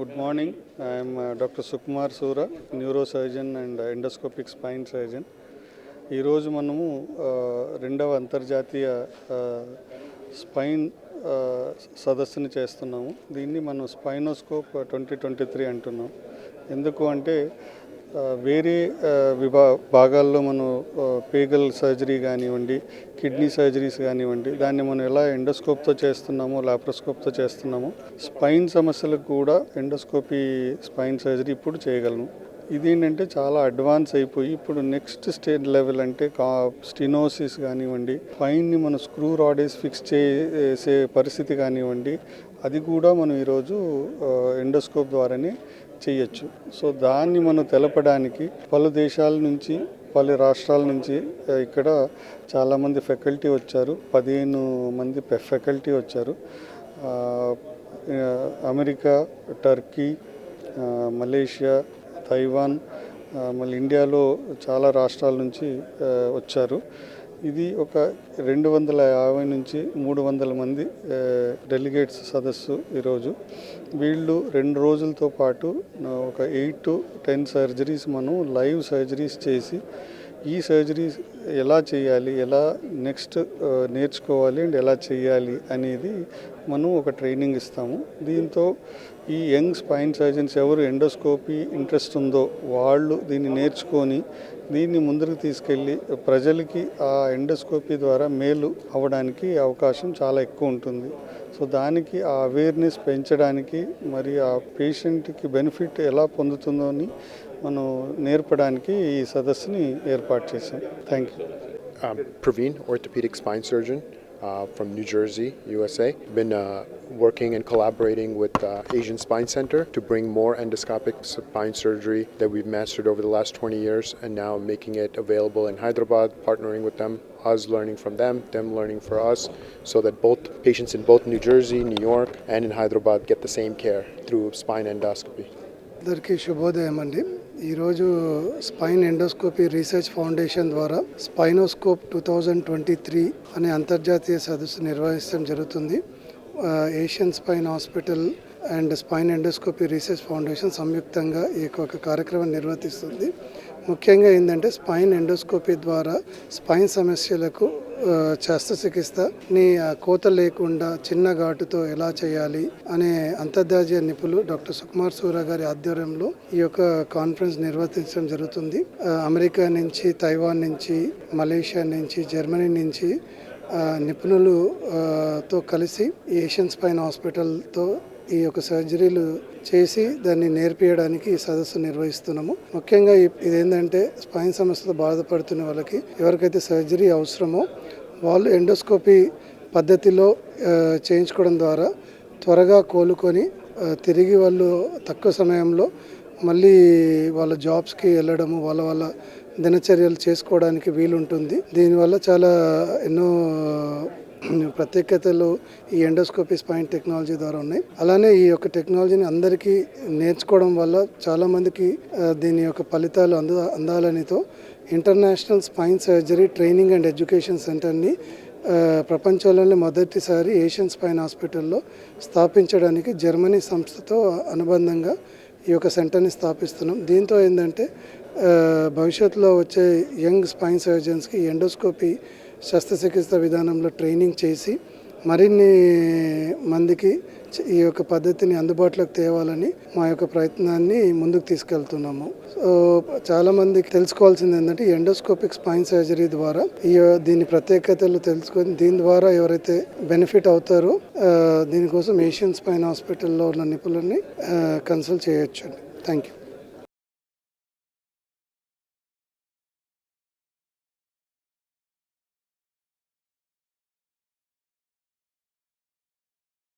Good morning. I am Dr. Sukumar Sura, neurosurgeon and endoscopic spine surgeon. ఈరోజు మనము రెండవ అంతర్జాతీయ స్పైన్ సదస్సుని చేస్తున్నాము. దీన్ని మనం స్పైనోస్కోప్ 2023 అంటున్నాం. ఎందుకు అంటే వేరే భాగాల్లో మనం పేగల్ సర్జరీ కానివ్వండి, కిడ్నీ సర్జరీస్ కానివ్వండి, దాన్ని మనం ఎలా ఎండోస్కోప్తో చేస్తున్నామో, లాప్రోస్కోప్తో చేస్తున్నామో, స్పైన్ సమస్యలకు కూడా ఎండోస్కోపీ స్పైన్ సర్జరీ ఇప్పుడు చేయగలను. ఇదేంటంటే చాలా అడ్వాన్స్ అయిపోయి ఇప్పుడు నెక్స్ట్ స్టేజ్ లెవెల్ అంటే స్టినోసిస్ కానివ్వండి, స్పైన్ని మనం స్క్రూ రాడేస్ ఫిక్స్ చేసే పరిస్థితి కానివ్వండి, అది కూడా మనం ఈరోజు ఎండోస్కోప్ ద్వారానే చేయొచ్చు. సో దాన్ని మనం తెలపడానికి పలు దేశాల నుంచి, పలు రాష్ట్రాల నుంచి ఇక్కడ చాలామంది ఫ్యాకల్టీ వచ్చారు. 15 మంది ఫ్యాకల్టీ వచ్చారు. అమెరికా, టర్కీ, మలేషియా, తైవాన్, మళ్ళీ ఇండియాలో చాలా రాష్ట్రాల నుంచి వచ్చారు. ఇది ఒక 250 నుంచి 300 మంది డెలిగేట్స్ సదస్సు ఈరోజు. వీళ్ళు 2 రోజులతో పాటు ఒక 8 to 10 సర్జరీస్ మనం లైవ్ సర్జరీస్ చేసి, ఈ సర్జరీస్ ఎలా చేయాలి, ఎలా నెక్స్ట్ నేర్చుకోవాలి అండ్ ఎలా చేయాలి అనేది మనం ఒక ట్రైనింగ్ ఇస్తాము. దీంతో ఈ యంగ్ స్పైన్ సర్జన్స్ ఎవరు ఎండోస్కోపీ ఇంట్రెస్ట్ ఉందో వాళ్ళు దీన్ని నేర్చుకొని దీన్ని ముందుకు తీసుకెళ్ళి ప్రజలకి ఆ ఎండోస్కోపీ ద్వారా మేలు అవ్వడానికి అవకాశం చాలా ఎక్కువ ఉంటుంది. సో దానికి ఆ అవేర్నెస్ పెంచడానికి, మరి ఆ పేషెంట్కి బెనిఫిట్ ఎలా పొందుతుందో అని మనం నేర్పడానికి ఈ సదస్సుని ఏర్పాటు చేశాం. Thank you. Praveen, orthopedic spine surgeon from New Jersey, USA. Been working and collaborating with Asian Spine Center to bring more endoscopic spine surgery that we've mastered over the last 20 years, and now making it available in Hyderabad, partnering with them, us learning from them learning for us, so that both patients in both New Jersey, New York, and in Hyderabad get the same care through spine endoscopy. అందరికీ శుభోదయం అండి. ఈరోజు spine endoscopy research foundation ద్వారా స్పైనోస్కోప్ 2023 అనే అంతర్జాతీయ సదస్సు నిర్వహించడం జరుగుతుంది. Asian spine hospital and spine endoscopy research foundation సంయుక్తంగా ఈ ఒక కార్యక్రమం నిర్వర్తిస్తుంది. ముఖ్యంగా స్పైన్ ఎండోస్కోపీ ద్వారా స్పైన్ సమస్యలకు శస్త్రచికిత్సని కోత లేకుండా చిన్న ఘాటుతో ఎలా చేయాలి అనే అంతర్జాతీయ నిపుణులు డాక్టర్ సుకుమార్ సూరా గారి ఆధ్వర్యంలో ఈ యొక్క కాన్ఫరెన్స్ నిర్వర్తించడం జరుగుతుంది. అమెరికా నుంచి, తైవాన్ నుంచి, మలేషియా నుంచి, జర్మనీ నుంచి నిపుణులతో కలిసి ఏషియన్ స్పైన్ హాస్పిటల్తో ఈ యొక్క సర్జరీలు చేసి దాన్ని నేర్పించడానికి ఈ సదస్సు నిర్వహిస్తున్నాము. ముఖ్యంగా ఇదేంటంటే స్పైన్ సమస్యతో బాధపడుతున్న వాళ్ళకి ఎవరికైతే సర్జరీ అవసరమో వాళ్ళు ఎండోస్కోపీ పద్ధతిలో చేయించుకోవడం ద్వారా త్వరగా కోలుకొని తిరిగి వాళ్ళు తక్కువ సమయంలో మళ్ళీ వాళ్ళ జాబ్స్కి వెళ్ళడము, వాళ్ళ దినచర్యలు చేసుకోవడానికి వీలుంటుంది. దీనివల్ల చాలా ఎన్నో ప్రత్యేకతలు ఈ ఎండోస్కోపీ స్పైన్ టెక్నాలజీ ద్వారా ఉన్నాయి. అలానే ఈ యొక్క టెక్నాలజీని అందరికీ నేర్చుకోవడం వల్ల చాలామందికి దీని యొక్క ఫలితాలు అందాలనితో international spine surgery training and education సెంటర్ని ప్రపంచంలోనే మొదటిసారి ఏషియన్ స్పైన్ హాస్పిటల్లో స్థాపించడానికి జర్మనీ సంస్థతో అనుబంధంగా ఈ యొక్క సెంటర్ని స్థాపిస్తున్నాం. దీంతో భవిష్యత్తులో వచ్చే యంగ్ స్పైన్ సర్జన్స్కి ఎండోస్కోపీ శస్త్రచికిత్స విధానంలో ట్రైనింగ్ చేసి మరిన్ని మందికి ఈ యొక్క పద్ధతిని అందుబాటులోకి తేవాలని మా యొక్క ప్రయత్నాన్ని ముందుకు తీసుకెళ్తున్నాము. సో చాలామందికి తెలుసుకోవాల్సింది ఎండోస్కోపిక్ స్పైన్ సర్జరీ ద్వారా దీని ప్రత్యేకతలు తెలుసుకొని దీని ద్వారా ఎవరైతే బెనిఫిట్ అవుతారో దీనికోసం ఏషియన్ స్పైన్ హాస్పిటల్లో ఉన్న నిపుణులని కన్సల్ట్ చేయొచ్చు. Thank you.